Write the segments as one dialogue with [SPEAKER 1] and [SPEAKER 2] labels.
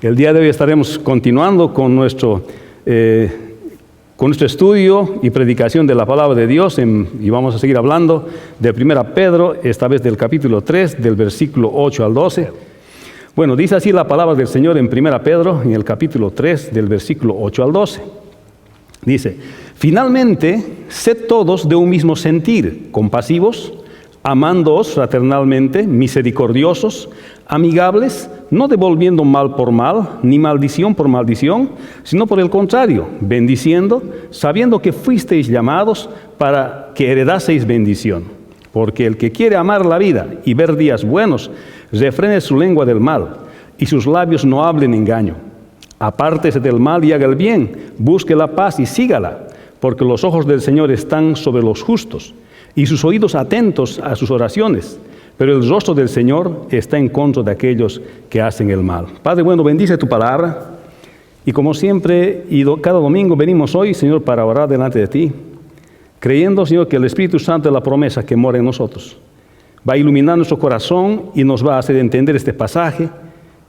[SPEAKER 1] El día de hoy estaremos continuando con nuestro estudio y predicación de la palabra de Dios y vamos a seguir hablando de 1 Pedro, esta vez del capítulo 3, del versículo 8 al 12. Bueno, dice así la palabra del Señor en 1 Pedro, en el capítulo 3, del versículo 8 al 12. Dice: finalmente, sed todos de un mismo sentir, compasivos, amándoos fraternalmente, misericordiosos, amigables, no devolviendo mal por mal, ni maldición por maldición, sino por el contrario, bendiciendo, sabiendo que fuisteis llamados para que heredaseis bendición. Porque el que quiere amar la vida y ver días buenos, refrene su lengua del mal, y sus labios no hablen engaño. Apártese del mal y haga el bien, busque la paz y sígala, porque los ojos del Señor están sobre los justos, y sus oídos atentos a sus oraciones, pero el rostro del Señor está en contra de aquellos que hacen el mal. Padre bueno, bendice tu palabra, y como siempre, cada domingo venimos hoy, Señor, para orar delante de ti, creyendo, Señor, que el Espíritu Santo es la promesa que mora en nosotros. Va a iluminar nuestro corazón y nos va a hacer entender este pasaje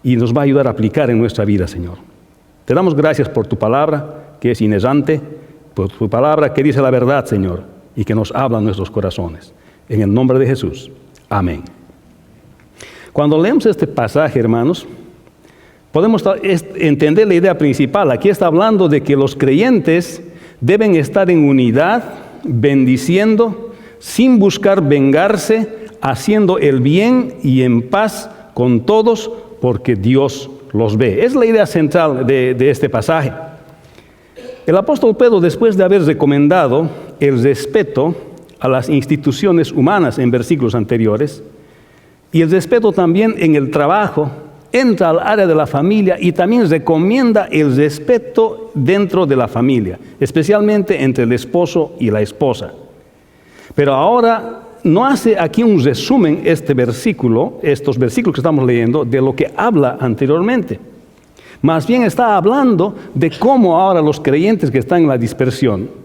[SPEAKER 1] y nos va a ayudar a aplicar en nuestra vida, Señor. Te damos gracias por tu palabra, que es inerrante, por tu palabra que dice la verdad, Señor, y que nos habla en nuestros corazones. En el nombre de Jesús. Amén. Cuando leemos este pasaje, hermanos, podemos entender la idea principal. Aquí está hablando de que los creyentes deben estar en unidad, bendiciendo, sin buscar vengarse, haciendo el bien y en paz con todos, porque Dios los ve. Es la idea central de este pasaje. El apóstol Pedro, después de haber recomendado el respeto a las instituciones humanas en versículos anteriores, y el respeto también en el trabajo, entra al área de la familia y también recomienda el respeto dentro de la familia, especialmente entre el esposo y la esposa. Pero ahora no hace aquí un resumen estos versículos que estamos leyendo, de lo que habla anteriormente. Más bien está hablando de cómo ahora los creyentes que están en la dispersión,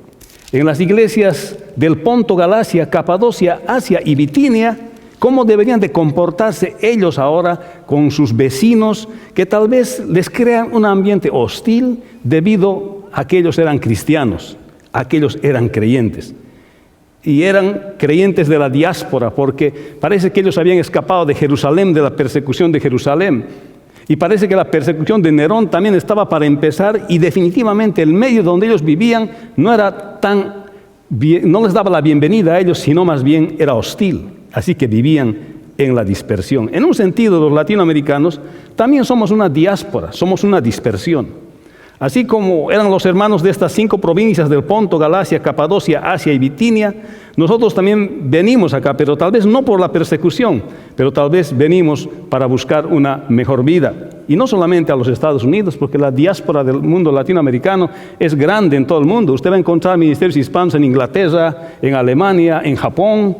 [SPEAKER 1] en las iglesias del Ponto, Galacia, Capadocia, Asia y Bitinia, cómo deberían de comportarse ellos ahora con sus vecinos, que tal vez les crean un ambiente hostil debido a que ellos eran cristianos, aquellos eran creyentes. Y eran creyentes de la diáspora, porque parece que ellos habían escapado de Jerusalén, de la persecución de Jerusalén. Y parece que la persecución de Nerón también estaba para empezar, y definitivamente el medio donde ellos vivían no era no les daba la bienvenida a ellos, sino más bien era hostil. Así que vivían en la dispersión. En un sentido, los latinoamericanos también somos una diáspora, somos una dispersión. Así como eran los hermanos de estas 5 provincias del Ponto, Galacia, Capadocia, Asia y Bitinia, nosotros también venimos acá, pero tal vez no por la persecución, pero tal vez venimos para buscar una mejor vida. Y no solamente a los Estados Unidos, porque la diáspora del mundo latinoamericano es grande en todo el mundo. Usted va a encontrar ministerios hispanos en Inglaterra, en Alemania, en Japón.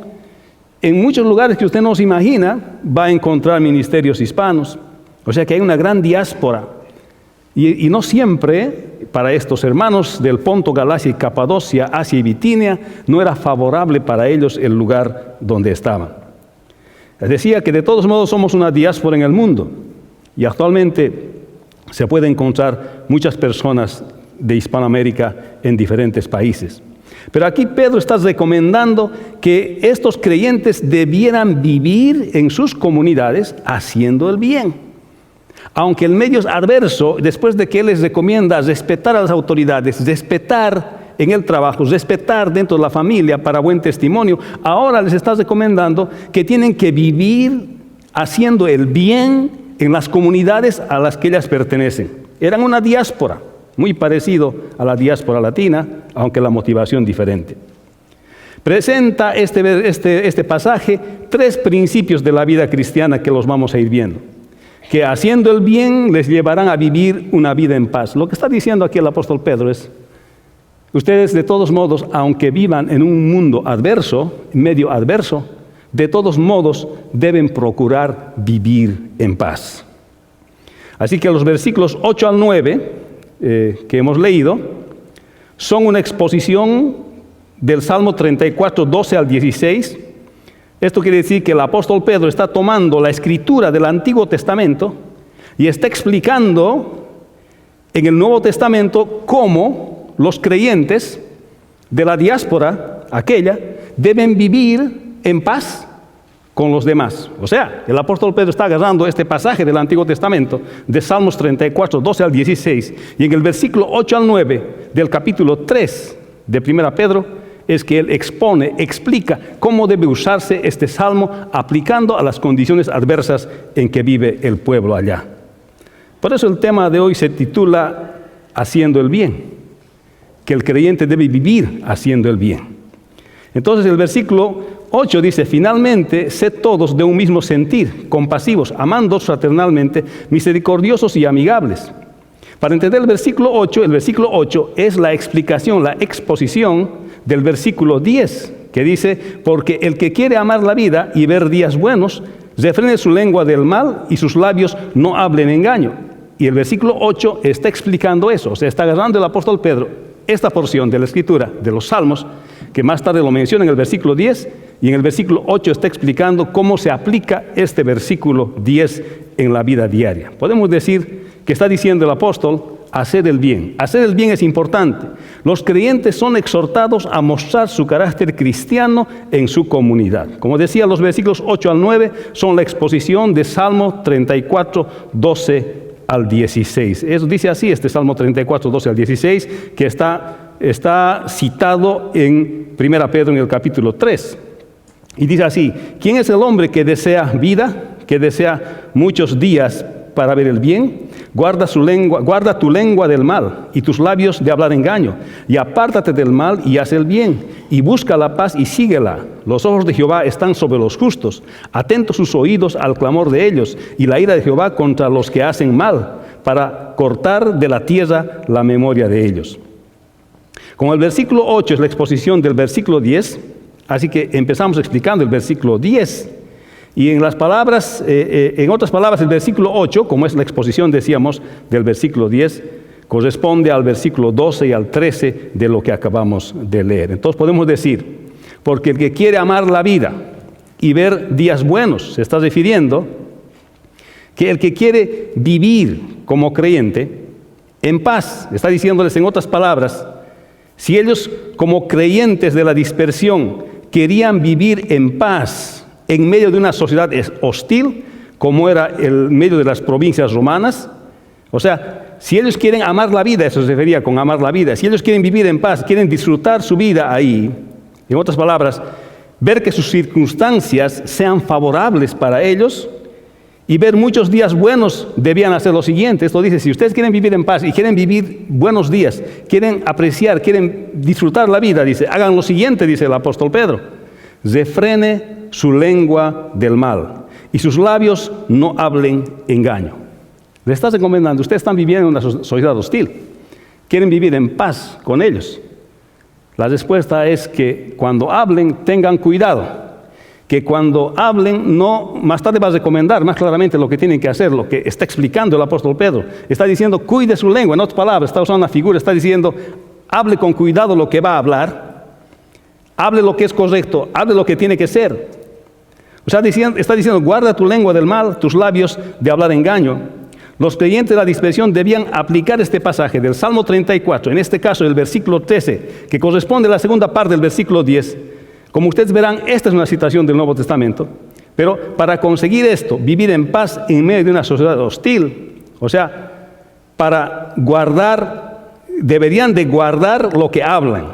[SPEAKER 1] En muchos lugares que usted no se imagina, va a encontrar ministerios hispanos. O sea que hay una gran diáspora. Y no siempre, para estos hermanos del Ponto, Galacia y Capadocia, Asia y Bitinia, no era favorable para ellos el lugar donde estaban. Decía que de todos modos somos una diáspora en el mundo. Y actualmente se puede encontrar muchas personas de Hispanoamérica en diferentes países. Pero aquí Pedro está recomendando que estos creyentes debieran vivir en sus comunidades haciendo el bien. Aunque el medio es adverso, después de que él les recomienda respetar a las autoridades, respetar en el trabajo, respetar dentro de la familia para buen testimonio, ahora les está recomendando que tienen que vivir haciendo el bien en las comunidades a las que ellas pertenecen. Eran una diáspora, muy parecido a la diáspora latina, aunque la motivación diferente. Presenta este pasaje 3 principios de la vida cristiana que los vamos a ir viendo, que haciendo el bien les llevarán a vivir una vida en paz. Lo que está diciendo aquí el apóstol Pedro es: ustedes de todos modos, aunque vivan en un mundo adverso, medio adverso, de todos modos deben procurar vivir en paz. Así que los versículos 8 al 9 que hemos leído son una exposición del Salmo 34, 12 al 16. Esto quiere decir que el apóstol Pedro está tomando la escritura del Antiguo Testamento y está explicando en el Nuevo Testamento cómo los creyentes de la diáspora aquella deben vivir en paz con los demás. O sea, el apóstol Pedro está agarrando este pasaje del Antiguo Testamento, de Salmos 34, 12 al 16, y en el versículo 8 al 9 del capítulo 3 de 1 Pedro, es que él explica cómo debe usarse este salmo aplicando a las condiciones adversas en que vive el pueblo allá. Por eso el tema de hoy se titula Haciendo el bien, que el creyente debe vivir haciendo el bien. Entonces el versículo 8 dice, finalmente, sed todos de un mismo sentir, compasivos, amándoos fraternalmente, misericordiosos y amigables. Para entender el versículo 8 es la explicación, la exposición del versículo 10, que dice, porque el que quiere amar la vida y ver días buenos, refrene su lengua del mal y sus labios no hablen engaño. Y el versículo 8 está explicando eso, o sea, está agarrando el apóstol Pedro esta porción de la Escritura, de los Salmos, que más tarde lo menciona en el versículo 10, y en el versículo 8 está explicando cómo se aplica este versículo 10 en la vida diaria. Podemos decir que está diciendo el apóstol, hacer el bien. Hacer el bien es importante. Los creyentes son exhortados a mostrar su carácter cristiano en su comunidad. Como decía, los versículos 8 al 9 son la exposición de Salmo 34, 12 al 16. Eso dice así, este Salmo 34, 12 al 16, que está citado en 1 Pedro en el capítulo 3. Y dice así, ¿quién es el hombre que desea vida, que desea muchos días para ver el bien? Guarda tu lengua del mal y tus labios de hablar engaño, y apártate del mal y haz el bien, y busca la paz y síguela. Los ojos de Jehová están sobre los justos, atentos sus oídos al clamor de ellos, y la ira de Jehová contra los que hacen mal, para cortar de la tierra la memoria de ellos. Como el versículo 8 es la exposición del versículo 10, así que empezamos explicando el versículo 10. Y en otras palabras, el versículo 8, como es la exposición, decíamos, del versículo 10, corresponde al versículo 12 y al 13 de lo que acabamos de leer. Entonces podemos decir, porque el que quiere amar la vida y ver días buenos, se está refiriendo que el que quiere vivir como creyente en paz, está diciéndoles en otras palabras, si ellos como creyentes de la dispersión querían vivir en paz en medio de una sociedad hostil, como era el medio de las provincias romanas, o sea, si ellos quieren amar la vida, eso se refería con amar la vida, si ellos quieren vivir en paz, quieren disfrutar su vida ahí, en otras palabras, ver que sus circunstancias sean favorables para ellos y ver muchos días buenos, debían hacer lo siguiente. Esto dice, si ustedes quieren vivir en paz y quieren vivir buenos días, quieren apreciar, quieren disfrutar la vida, dice, hagan lo siguiente, dice el apóstol Pedro, refrene su lengua del mal y sus labios no hablen engaño. Le estás encomendando, ustedes están viviendo en una sociedad hostil, quieren vivir en paz con ellos. La respuesta es que cuando hablen tengan cuidado, que cuando hablen no, más tarde va a recomendar más claramente lo que tienen que hacer, lo que está explicando el apóstol Pedro. Está diciendo, cuide su lengua, en otras palabras, está usando una figura, está diciendo, hable con cuidado lo que va a hablar, hable lo que es correcto, hable lo que tiene que ser. O sea, está diciendo, guarda tu lengua del mal, tus labios de hablar engaño. Los creyentes de la dispersión debían aplicar este pasaje del Salmo 34, en este caso el versículo 13, que corresponde a la segunda parte del versículo 10. Como ustedes verán, esta es una citación del Nuevo Testamento, pero para conseguir esto, vivir en paz en medio de una sociedad hostil, o sea, para guardar, deberían de guardar lo que hablan,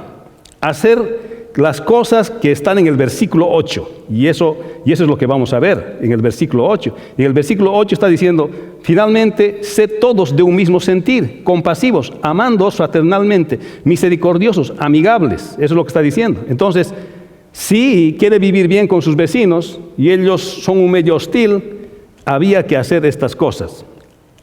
[SPEAKER 1] hacer las cosas que están en el versículo 8, y eso es lo que vamos a ver en el versículo 8. En el versículo 8 está diciendo, finalmente, sed todos de un mismo sentir, compasivos, amándoos fraternalmente, misericordiosos, amigables. Eso es lo que está diciendo. Entonces, si quiere vivir bien con sus vecinos y ellos son un medio hostil, había que hacer estas cosas.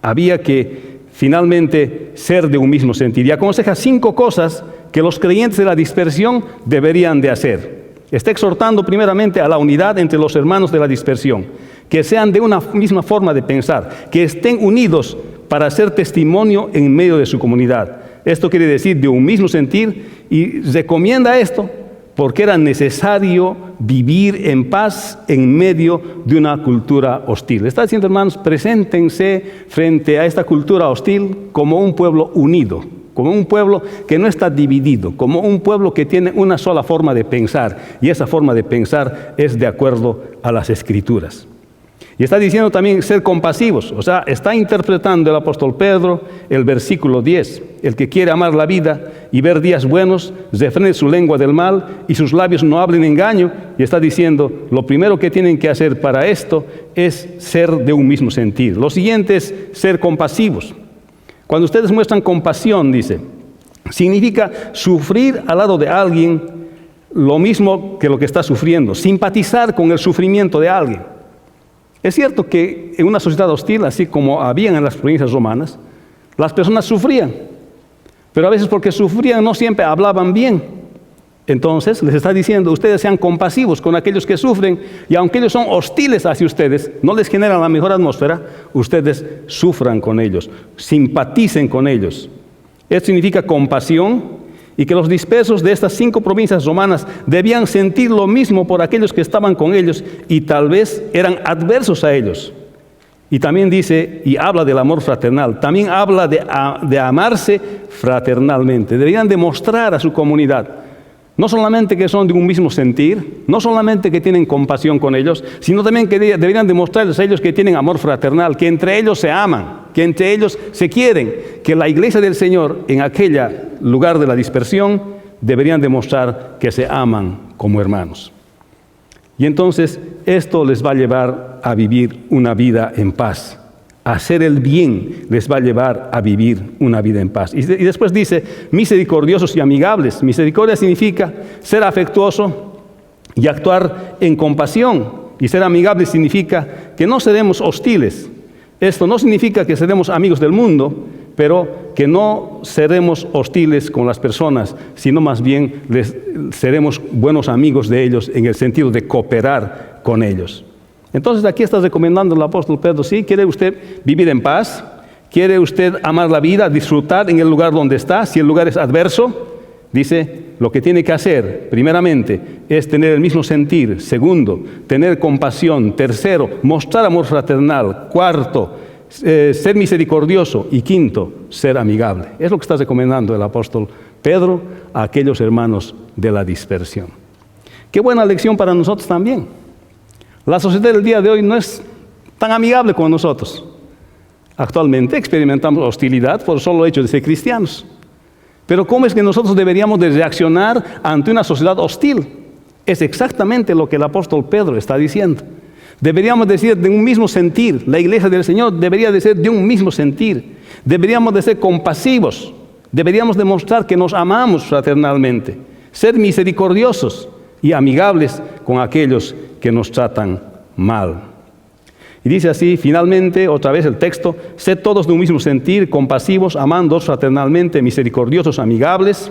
[SPEAKER 1] Había que finalmente ser de un mismo sentir. Y aconseja 5 cosas que los creyentes de la dispersión deberían de hacer. Está exhortando primeramente a la unidad entre los hermanos de la dispersión, que sean de una misma forma de pensar, que estén unidos para hacer testimonio en medio de su comunidad. Esto quiere decir de un mismo sentir, y recomienda esto porque era necesario vivir en paz en medio de una cultura hostil. Está diciendo, hermanos, preséntense frente a esta cultura hostil como un pueblo unido, como un pueblo que no está dividido, como un pueblo que tiene una sola forma de pensar, y esa forma de pensar es de acuerdo a las Escrituras. Y está diciendo también ser compasivos, o sea, está interpretando el apóstol Pedro el versículo 10. El que quiere amar la vida y ver días buenos, refrene su lengua del mal y sus labios no hablen engaño. Y está diciendo, lo primero que tienen que hacer para esto es ser de un mismo sentir. Lo siguiente es ser compasivos. Cuando ustedes muestran compasión, dice, significa sufrir al lado de alguien lo mismo que lo que está sufriendo, simpatizar con el sufrimiento de alguien. Es cierto que en una sociedad hostil, así como había en las provincias romanas, las personas sufrían, pero a veces porque sufrían no siempre hablaban bien. Entonces les está diciendo, ustedes sean compasivos con aquellos que sufren, y aunque ellos son hostiles hacia ustedes, no les generan la mejor atmósfera, ustedes sufran con ellos, simpaticen con ellos. Esto significa compasión, y que los dispersos de estas 5 provincias romanas debían sentir lo mismo por aquellos que estaban con ellos y tal vez eran adversos a ellos. Y también dice, y habla del amor fraternal, también habla de amarse fraternalmente. Deberían demostrar a su comunidad, no solamente que son de un mismo sentir, no solamente que tienen compasión con ellos, sino también que deberían demostrarles a ellos que tienen amor fraternal, que entre ellos se aman, que entre ellos se quieren, que la iglesia del Señor en aquel lugar de la dispersión deberían demostrar que se aman como hermanos. Y entonces esto les va a llevar a vivir una vida en paz. Hacer el bien les va a llevar a vivir una vida en paz. Y después dice, misericordiosos y amigables. Misericordia significa ser afectuoso y actuar en compasión. Y ser amigable significa que no seremos hostiles. Esto no significa que seremos amigos del mundo, pero que no seremos hostiles con las personas, sino más bien seremos buenos amigos de ellos en el sentido de cooperar con ellos. Entonces aquí está recomendando el apóstol Pedro, ¿sí? ¿Quiere usted vivir en paz? ¿Quiere usted amar la vida, disfrutar en el lugar donde está? Si el lugar es adverso, dice, lo que tiene que hacer, primeramente, es tener el mismo sentir. Segundo, tener compasión. Tercero, mostrar amor fraternal. Cuarto, ser misericordioso. Y quinto, ser amigable. Es lo que está recomendando el apóstol Pedro a aquellos hermanos de la dispersión. Qué buena lección para nosotros también. La sociedad del día de hoy no es tan amigable como nosotros. Actualmente experimentamos hostilidad por el solo hecho de ser cristianos. Pero ¿cómo es que nosotros deberíamos de reaccionar ante una sociedad hostil? Es exactamente lo que el apóstol Pedro está diciendo. Deberíamos decir de un mismo sentir. La iglesia del Señor debería de ser de un mismo sentir. Deberíamos de ser compasivos. Deberíamos demostrar que nos amamos fraternalmente. Ser misericordiosos y amigables con aquellos que nos tratan mal. Y dice así, finalmente, otra vez el texto, sed todos de un mismo sentir, compasivos, amándoos fraternalmente, misericordiosos, amigables.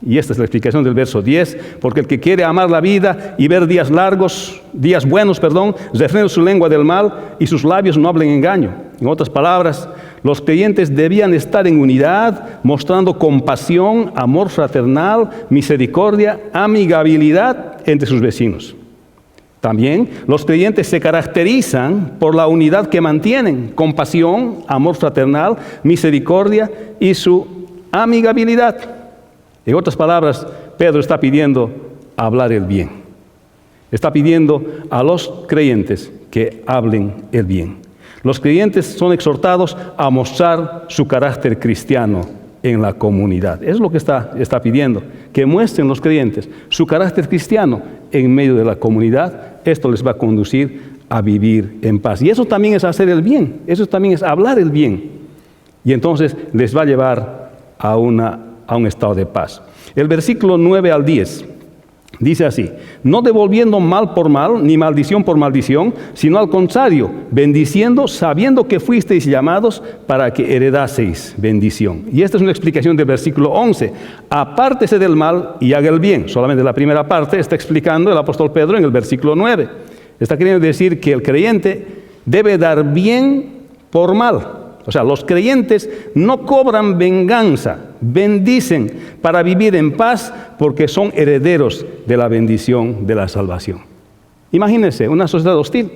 [SPEAKER 1] Y esta es la explicación del verso 10, porque el que quiere amar la vida y ver días buenos, refrene su lengua del mal y sus labios no hablen engaño. En otras palabras, los creyentes debían estar en unidad, mostrando compasión, amor fraternal, misericordia, amigabilidad entre sus vecinos. También los creyentes se caracterizan por la unidad que mantienen, compasión, amor fraternal, misericordia y su amigabilidad. En otras palabras, Pedro está pidiendo hablar el bien. Está pidiendo a los creyentes que hablen el bien. Los creyentes son exhortados a mostrar su carácter cristiano en la comunidad. Es lo que está pidiendo, que muestren los creyentes su carácter cristiano en medio de la comunidad. Esto les va a conducir a vivir en paz. Y eso también es hacer el bien, eso también es hablar el bien. Y entonces les va a llevar a un estado de paz. El versículo 9 al 10 dice así, no devolviendo mal por mal, ni maldición por maldición, sino al contrario, bendiciendo, sabiendo que fuisteis llamados para que heredaseis bendición. Y esta es una explicación del versículo 11. Apártese del mal y haga el bien. Solamente la primera parte está explicando el apóstol Pedro en el versículo 9. Está queriendo decir que el creyente debe dar bien por mal. O sea, los creyentes no cobran venganza, bendicen para vivir en paz porque son herederos de la bendición de la salvación. Imagínense, una sociedad hostil.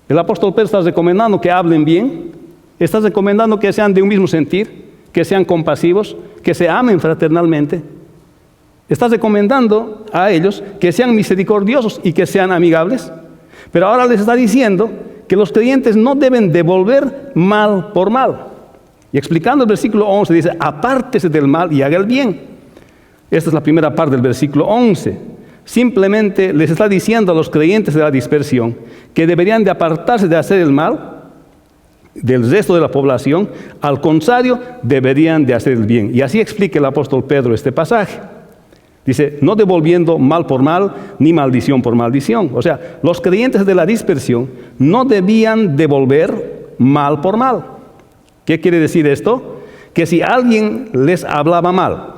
[SPEAKER 1] El apóstol Pedro está recomendando que hablen bien, está recomendando que sean de un mismo sentir, que sean compasivos, que se amen fraternalmente. Está recomendando a ellos que sean misericordiosos y que sean amigables. Pero ahora les está diciendo que los creyentes no deben devolver mal por mal. Y explicando el versículo 11 dice, apártese del mal y haga el bien. Esta es la primera parte del versículo 11. Simplemente les está diciendo a los creyentes de la dispersión que deberían de apartarse de hacer el mal del resto de la población. Al contrario, deberían de hacer el bien. Y así explica el apóstol Pedro este pasaje. Dice, no devolviendo mal por mal, ni maldición por maldición. O sea, los creyentes de la dispersión no debían devolver mal por mal. ¿Qué quiere decir esto? Que si alguien les hablaba mal,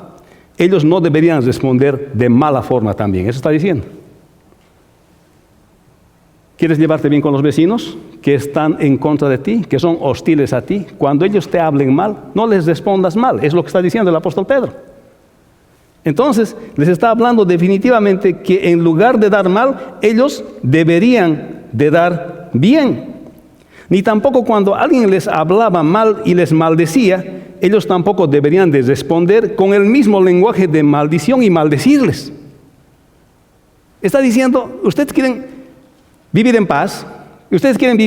[SPEAKER 1] ellos no deberían responder de mala forma también. Eso está diciendo. ¿Quieres llevarte bien con los vecinos que están en contra de ti, que son hostiles a ti? Cuando ellos te hablen mal, no les respondas mal. Es lo que está diciendo el apóstol Pedro. Entonces, les está hablando definitivamente que en lugar de dar mal, ellos deberían de dar bien. Ni tampoco cuando alguien les hablaba mal y les maldecía, ellos tampoco deberían de responder con el mismo lenguaje de maldición y maldecirles. Está diciendo, ustedes quieren vivir en paz, ustedes quieren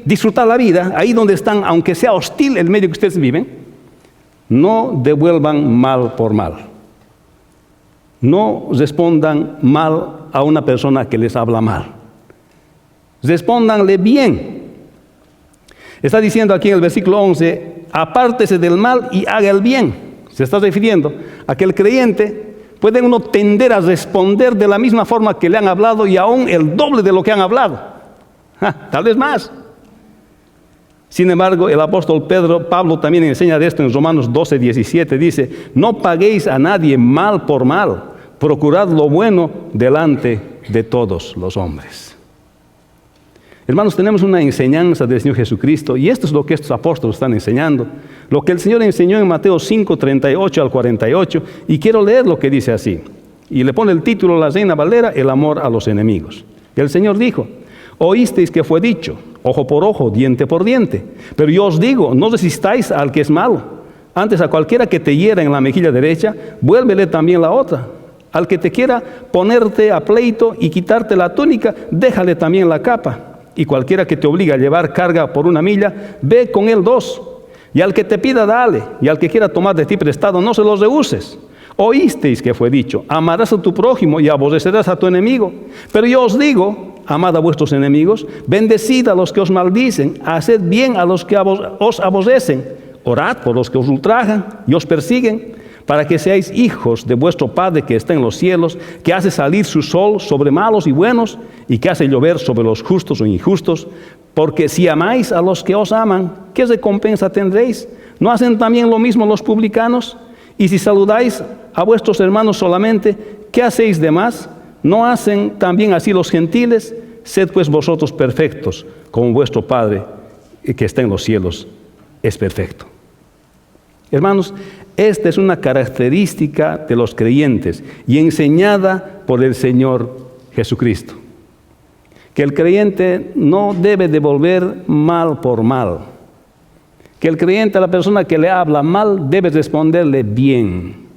[SPEAKER 1] disfrutar la vida, ahí donde están, aunque sea hostil el medio que ustedes viven, no devuelvan mal por mal. No respondan mal a una persona que les habla mal. Respóndanle bien. Está diciendo aquí en el versículo 11, apártese del mal y haga el bien. Se está refiriendo a que el creyente puede uno tender a responder de la misma forma que le han hablado y aún el doble de lo que han hablado. Tal vez más. Sin embargo, el apóstol Pablo también enseña de esto en Romanos 12, 17. Dice, no paguéis a nadie mal por mal, procurad lo bueno delante de todos los hombres. Hermanos, tenemos una enseñanza del Señor Jesucristo y esto es lo que estos apóstoles están enseñando. Lo que el Señor enseñó en Mateo 5, 38 al 48 y quiero leer lo que dice así. Y le pone el título a la Reina Valera, el amor a los enemigos. Y el Señor dijo, oísteis que fue dicho, ojo por ojo, diente por diente. Pero yo os digo, no resistáis al que es malo. Antes a cualquiera que te hiera en la mejilla derecha, vuélvele también la otra. Al que te quiera ponerte a pleito y quitarte la túnica, déjale también la capa. Y cualquiera que te obligue a llevar carga por 1 milla, ve con él 2. Y al que te pida, dale. Y al que quiera tomar de ti prestado, no se los rehuses. Oísteis que fue dicho, amarás a tu prójimo y aborrecerás a tu enemigo. Pero yo os digo, amad a vuestros enemigos, bendecid a los que os maldicen, haced bien a los que os aborrecen, orad por los que os ultrajan y os persiguen, para que seáis hijos de vuestro Padre que está en los cielos, que hace salir su sol sobre malos y buenos, y que hace llover sobre los justos o injustos. Porque si amáis a los que os aman, ¿qué recompensa tendréis? ¿No hacen también lo mismo los publicanos? Y si saludáis a vuestros hermanos solamente, ¿qué hacéis de más? ¿No hacen también así los gentiles? Sed pues vosotros perfectos, como vuestro Padre que está en los cielos es perfecto. Hermanos, esta es una característica de los creyentes y enseñada por el Señor Jesucristo. Que el creyente no debe devolver mal por mal. Que el creyente, a la persona que le habla mal, debe responderle bien.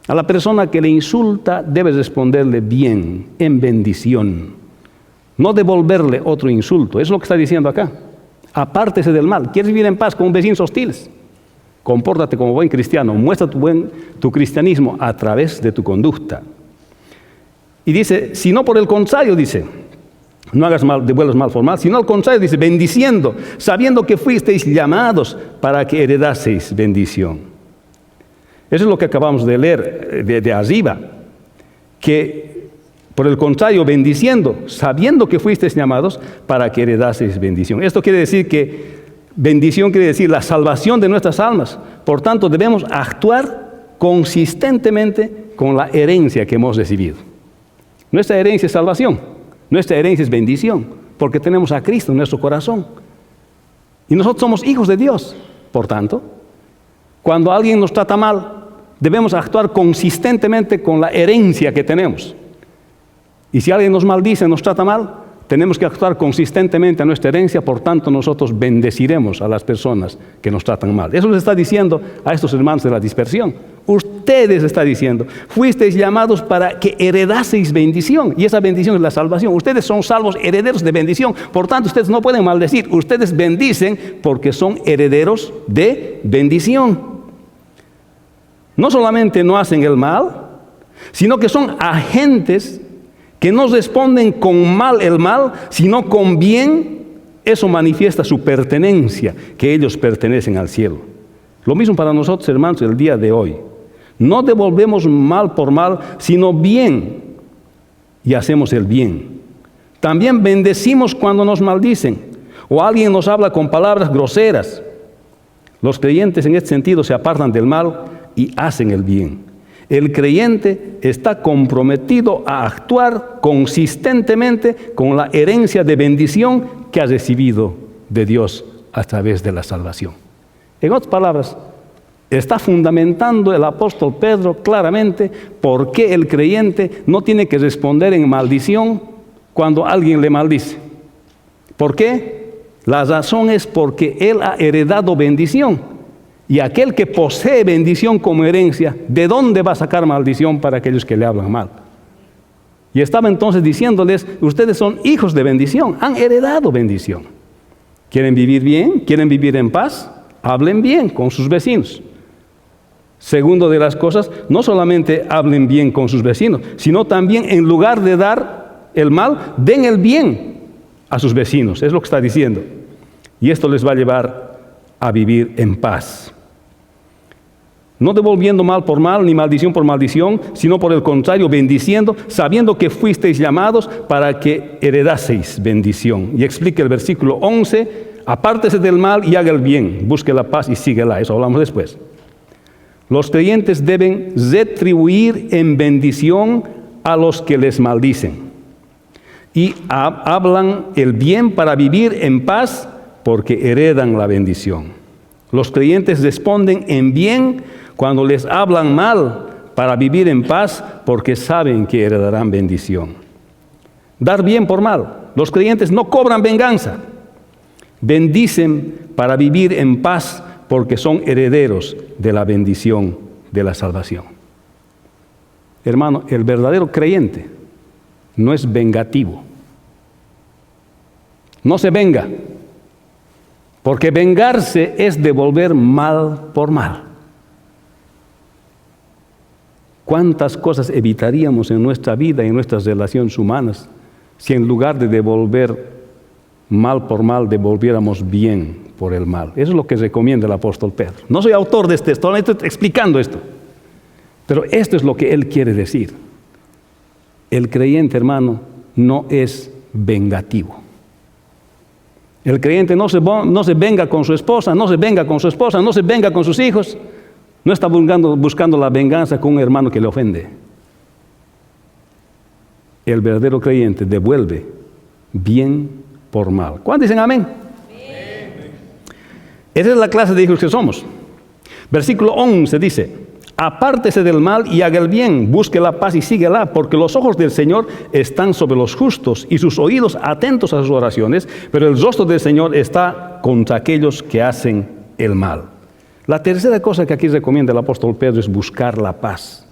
[SPEAKER 1] A la persona que le insulta, debe responderle bien, en bendición. No devolverle otro insulto. Es lo que está diciendo acá. Apártese del mal. ¿Quieres vivir en paz con vecinos hostiles? Compórtate como buen cristiano. Muestra tu cristianismo a través de tu conducta. Y dice, si no por el contrario, dice, no hagas mal, devuelvas mal por mal, sino al contrario, dice, bendiciendo, sabiendo que fuisteis llamados para que heredaseis bendición. Eso es lo que acabamos de leer de arriba, que por el contrario, bendiciendo, sabiendo que fuisteis llamados para que heredaseis bendición. Esto quiere decir que bendición quiere decir la salvación de nuestras almas. Por tanto, debemos actuar consistentemente con la herencia que hemos recibido. Nuestra herencia es salvación, nuestra herencia es bendición, porque tenemos a Cristo en nuestro corazón. Y nosotros somos hijos de Dios. Por tanto, cuando alguien nos trata mal, debemos actuar consistentemente con la herencia que tenemos. Y si alguien nos maldice, nos trata mal, tenemos que actuar consistentemente a nuestra herencia, por tanto nosotros bendeciremos a las personas que nos tratan mal. Eso les está diciendo a estos hermanos de la dispersión. Ustedes está diciendo, fuisteis llamados para que heredaseis bendición, y esa bendición es la salvación. Ustedes son salvos, herederos de bendición, por tanto ustedes no pueden maldecir, ustedes bendicen porque son herederos de bendición. No solamente no hacen el mal, sino que son agentes que no responden con mal el mal, sino con bien. Eso manifiesta su pertenencia, que ellos pertenecen al cielo. Lo mismo para nosotros, hermanos, el día de hoy. No devolvemos mal por mal, sino bien, y hacemos el bien. También bendecimos cuando nos maldicen, o alguien nos habla con palabras groseras. Los creyentes en este sentido se apartan del mal y hacen el bien. El creyente está comprometido a actuar consistentemente con la herencia de bendición que ha recibido de Dios a través de la salvación. En otras palabras, está fundamentando el apóstol Pedro claramente por qué el creyente no tiene que responder en maldición cuando alguien le maldice. ¿Por qué? La razón es porque él ha heredado bendición. Y aquel que posee bendición como herencia, ¿de dónde va a sacar maldición para aquellos que le hablan mal? Y estaba entonces diciéndoles, ustedes son hijos de bendición, han heredado bendición. ¿Quieren vivir bien? ¿Quieren vivir en paz? Hablen bien con sus vecinos. Segundo de las cosas, no solamente hablen bien con sus vecinos, sino también en lugar de dar el mal, den el bien a sus vecinos. Es lo que está diciendo. Y esto les va a llevar a vivir en paz. No devolviendo mal por mal, ni maldición por maldición, sino por el contrario, bendiciendo, sabiendo que fuisteis llamados para que heredaseis bendición. Y explica el versículo 11, apártese del mal y haga el bien, busque la paz y síguela. Eso hablamos después. Los creyentes deben retribuir en bendición a los que les maldicen. Y hablan el bien para vivir en paz porque heredan la bendición. Los creyentes responden en bien cuando les hablan mal para vivir en paz porque saben que heredarán bendición. Dar bien por mal. Los creyentes no cobran venganza. Bendicen para vivir en paz porque son herederos de la bendición de la salvación. Hermano, el verdadero creyente no es vengativo. No se venga, porque vengarse es devolver mal por mal. ¿Cuántas cosas evitaríamos en nuestra vida y en nuestras relaciones humanas si en lugar de devolver mal por mal, devolviéramos bien por el mal? Eso es lo que recomienda el apóstol Pedro. No soy autor de este texto, estoy explicando esto. Pero esto es lo que él quiere decir. El creyente, hermano, no es vengativo. El creyente no se venga con su esposa, no se venga con su esposa, no se venga con sus hijos. No está buscando la venganza con un hermano que le ofende. El verdadero creyente devuelve bien por mal. ¿Cuántos dicen amén? Amén. Esa es la clase de hijos que somos. Versículo 11 dice, apártese del mal y haga el bien, busque la paz y síguela, porque los ojos del Señor están sobre los justos y sus oídos atentos a sus oraciones, pero el rostro del Señor está contra aquellos que hacen el mal. La tercera cosa que aquí recomienda el apóstol Pedro es buscar la paz.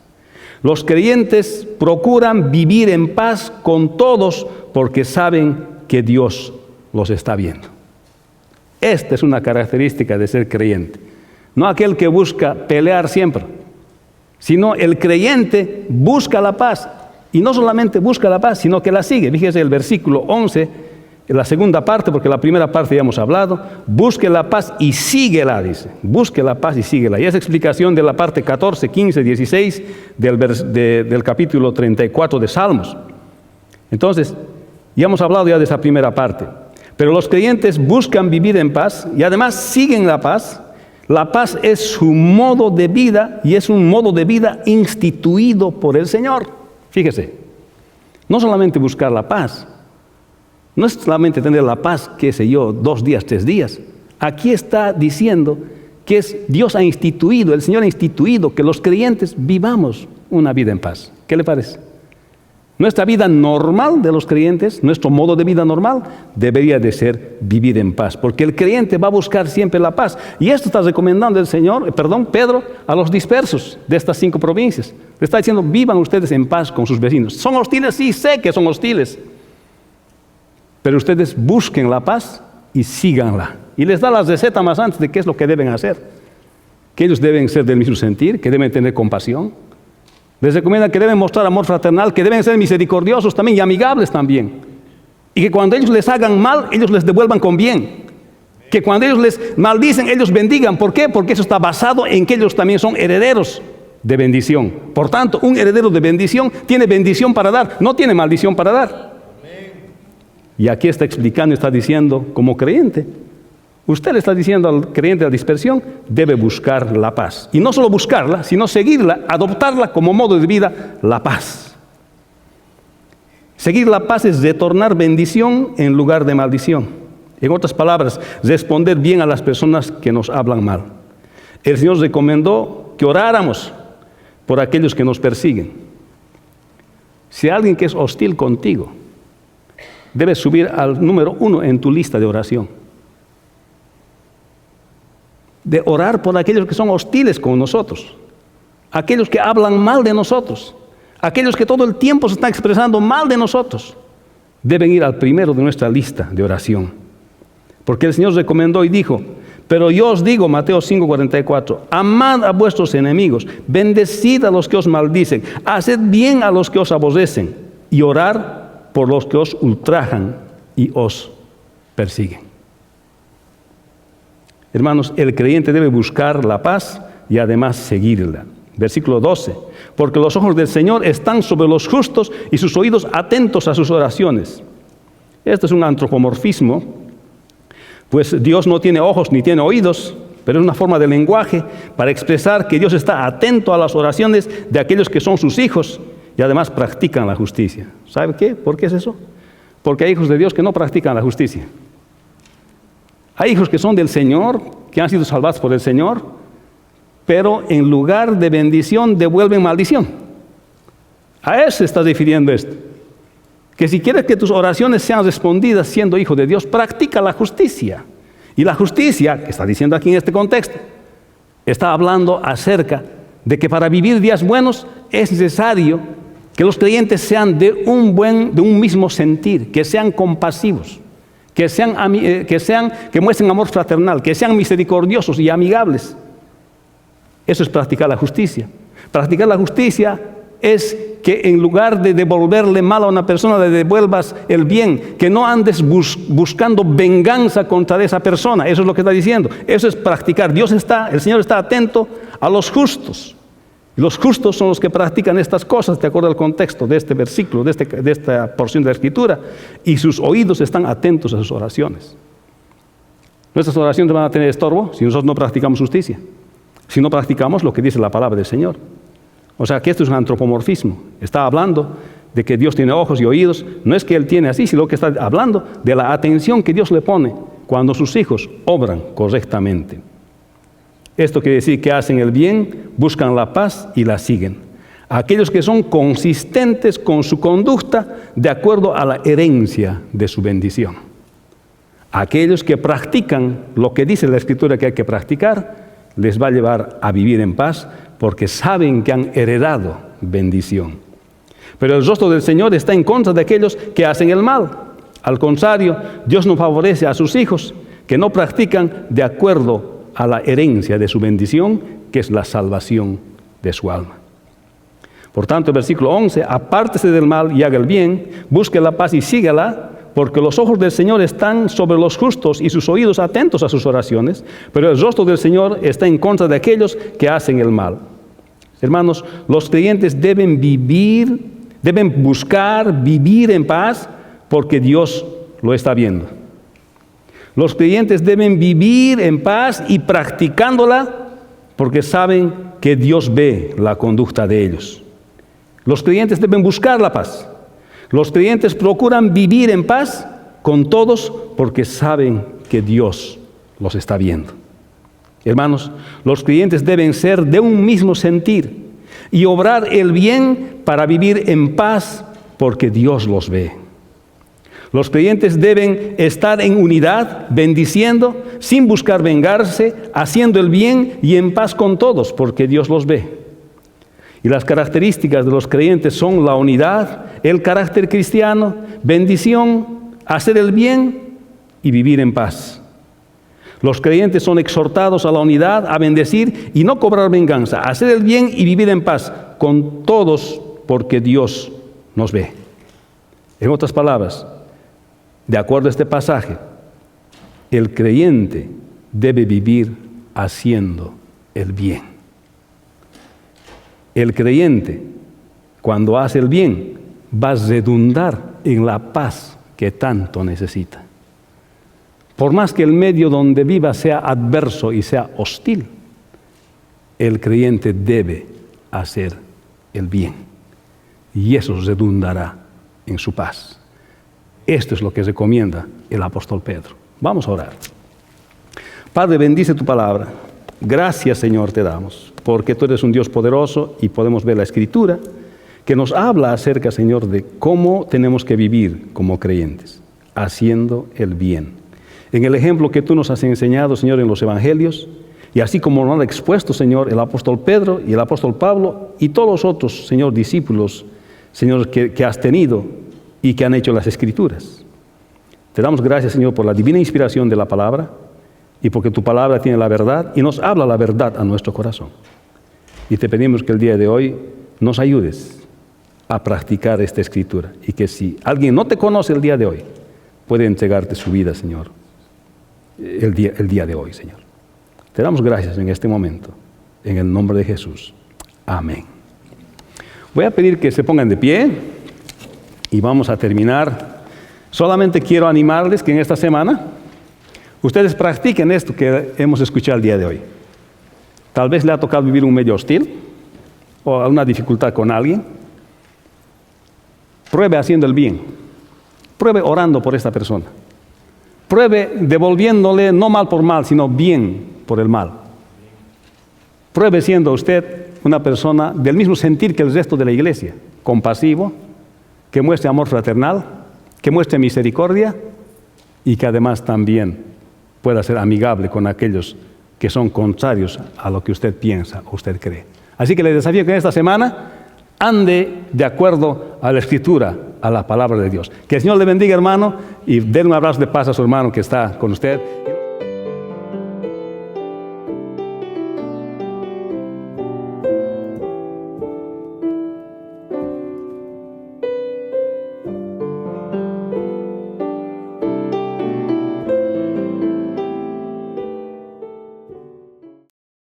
[SPEAKER 1] Los creyentes procuran vivir en paz con todos porque saben que Dios los está viendo. Esta es una característica de ser creyente. No aquel que busca pelear siempre, sino el creyente busca la paz. Y no solamente busca la paz, sino que la sigue. Fíjese el versículo 11, en la segunda parte, porque la primera parte ya hemos hablado. Busque la paz y síguela, dice. Busque la paz y síguela. Y esa explicación de la parte 14, 15, 16 del capítulo 34 de Salmos. Entonces, ya hemos hablado ya de esa primera parte. Pero los creyentes buscan vivir en paz y además siguen la paz. La paz es su modo de vida y es un modo de vida instituido por el Señor. Fíjese, no solamente buscar la paz, no es solamente tener la paz, qué sé yo, 2 días, 3 días. Aquí está diciendo que Dios ha instituido, el Señor ha instituido que los creyentes vivamos una vida en paz. ¿Qué le parece? Nuestra vida normal de los creyentes, nuestro modo de vida normal, debería de ser vivir en paz, porque el creyente va a buscar siempre la paz. Y esto está recomendando Pedro, a los dispersos de estas 5 provincias. Le está diciendo, vivan ustedes en paz con sus vecinos. ¿Son hostiles? Sí, sé que son hostiles. Pero ustedes busquen la paz y síganla. Y les da la receta más antes de qué es lo que deben hacer. Que ellos deben ser del mismo sentir, que deben tener compasión. Les recomienda que deben mostrar amor fraternal, que deben ser misericordiosos también y amigables también. Y que cuando ellos les hagan mal, ellos les devuelvan con bien. Que cuando ellos les maldicen, ellos bendigan. ¿Por qué? Porque eso está basado en que ellos también son herederos de bendición. Por tanto, un heredero de bendición tiene bendición para dar, no tiene maldición para dar. Y aquí está explicando, está diciendo como creyente, usted le está diciendo al creyente de la dispersión, debe buscar la paz. Y no solo buscarla, sino seguirla, adoptarla como modo de vida, la paz. Seguir la paz es retornar bendición en lugar de maldición. En otras palabras, responder bien a las personas que nos hablan mal. El Señor recomendó que oráramos por aquellos que nos persiguen. Si hay alguien que es hostil contigo, debes subir al número 1 en tu lista de oración. De orar por aquellos que son hostiles con nosotros, aquellos que hablan mal de nosotros, aquellos que todo el tiempo se están expresando mal de nosotros, deben ir al primero de nuestra lista de oración. Porque el Señor recomendó y dijo, pero yo os digo, Mateo 5:44, amad a vuestros enemigos, bendecid a los que os maldicen, haced bien a los que os aborrecen y orar por los que os ultrajan y os persiguen. Hermanos, el creyente debe buscar la paz y además seguirla. Versículo 12. Porque los ojos del Señor están sobre los justos y sus oídos atentos a sus oraciones. Esto es un antropomorfismo, pues Dios no tiene ojos ni tiene oídos, pero es una forma de lenguaje para expresar que Dios está atento a las oraciones de aquellos que son sus hijos y además practican la justicia. ¿Sabe qué? ¿Por qué es eso? Porque hay hijos de Dios que no practican la justicia. Hay hijos que son del Señor, que han sido salvados por el Señor, pero en lugar de bendición devuelven maldición. A eso se está refiriendo esto. Que si quieres que tus oraciones sean respondidas siendo hijo de Dios, practica la justicia. Y la justicia, que está diciendo aquí en este contexto, está hablando acerca de que para vivir días buenos es necesario que los creyentes sean de un mismo sentir, que sean compasivos, que muestren amor fraternal, que sean misericordiosos y amigables. Eso es practicar la justicia. Practicar la justicia es que en lugar de devolverle mal a una persona, le devuelvas el bien, que no andes buscando venganza contra esa persona. Eso es lo que está diciendo. Eso es practicar. El Señor está atento a los justos. Y los justos son los que practican estas cosas, de acuerdo al contexto de este versículo, de esta porción de la Escritura, y sus oídos están atentos a sus oraciones. Nuestras oraciones van a tener estorbo si nosotros no practicamos justicia, si no practicamos lo que dice la palabra del Señor. O sea que esto es un antropomorfismo. Está hablando de que Dios tiene ojos y oídos. No es que Él tiene así, sino que está hablando de la atención que Dios le pone cuando sus hijos obran correctamente. Esto quiere decir que hacen el bien, buscan la paz y la siguen. Aquellos que son consistentes con su conducta de acuerdo a la herencia de su bendición. Aquellos que practican lo que dice la Escritura que hay que practicar, les va a llevar a vivir en paz porque saben que han heredado bendición. Pero el rostro del Señor está en contra de aquellos que hacen el mal. Al contrario, Dios no favorece a sus hijos que no practican de acuerdo a la herencia de su bendición, que es la salvación de su alma. Por tanto, el versículo 11, apártese del mal y haga el bien, busque la paz y sígala, porque los ojos del Señor están sobre los justos y sus oídos atentos a sus oraciones, pero el rostro del Señor está en contra de aquellos que hacen el mal. Hermanos, los creyentes deben buscar vivir en paz, porque Dios lo está viendo. Los creyentes deben vivir en paz y practicándola porque saben que Dios ve la conducta de ellos. Los creyentes deben buscar la paz. Los creyentes procuran vivir en paz con todos porque saben que Dios los está viendo. Hermanos, los creyentes deben ser de un mismo sentir y obrar el bien para vivir en paz porque Dios los ve. Los creyentes deben estar en unidad, bendiciendo, sin buscar vengarse, haciendo el bien y en paz con todos porque Dios los ve. Y las características de los creyentes son la unidad, el carácter cristiano, bendición, hacer el bien y vivir en paz. Los creyentes son exhortados a la unidad, a bendecir y no cobrar venganza, a hacer el bien y vivir en paz con todos porque Dios nos ve. En otras palabras, de acuerdo a este pasaje, el creyente debe vivir haciendo el bien. El creyente, cuando hace el bien, va a redundar en la paz que tanto necesita. Por más que el medio donde viva sea adverso y sea hostil, el creyente debe hacer el bien. Y eso redundará en su paz. Esto es lo que recomienda el apóstol Pedro. Vamos a orar. Padre, bendice tu palabra. Gracias, Señor, te damos, porque tú eres un Dios poderoso y podemos ver la Escritura que nos habla acerca, Señor, de cómo tenemos que vivir como creyentes, haciendo el bien. En el ejemplo que tú nos has enseñado, Señor, en los evangelios, y así como nos han expuesto, Señor, el apóstol Pedro y el apóstol Pablo y todos los otros, Señor, discípulos, Señor, que has tenido y que han hecho las Escrituras. Te damos gracias, Señor, por la divina inspiración de la palabra y porque tu palabra tiene la verdad y nos habla la verdad a nuestro corazón. Y te pedimos que el día de hoy nos ayudes a practicar esta Escritura y que si alguien no te conoce el día de hoy, puede entregarte su vida, Señor, el día de hoy, Señor. Te damos gracias en este momento, en el nombre de Jesús. Amén. Voy a pedir que se pongan de pie y vamos a terminar. Solamente quiero animarles que en esta semana ustedes practiquen esto que hemos escuchado el día de hoy. Tal vez le ha tocado vivir un medio hostil o alguna dificultad con alguien. Pruebe haciendo el bien. Pruebe orando por esta persona. Pruebe devolviéndole no mal por mal, sino bien por el mal. Pruebe siendo usted una persona del mismo sentir que el resto de la iglesia, compasivo, que muestre amor fraternal, que muestre misericordia y que además también pueda ser amigable con aquellos que son contrarios a lo que usted piensa o usted cree. Así que le desafío que en esta semana ande de acuerdo a la Escritura, a la palabra de Dios. Que el Señor le bendiga, hermano, y den un abrazo de paz a su hermano que está con usted.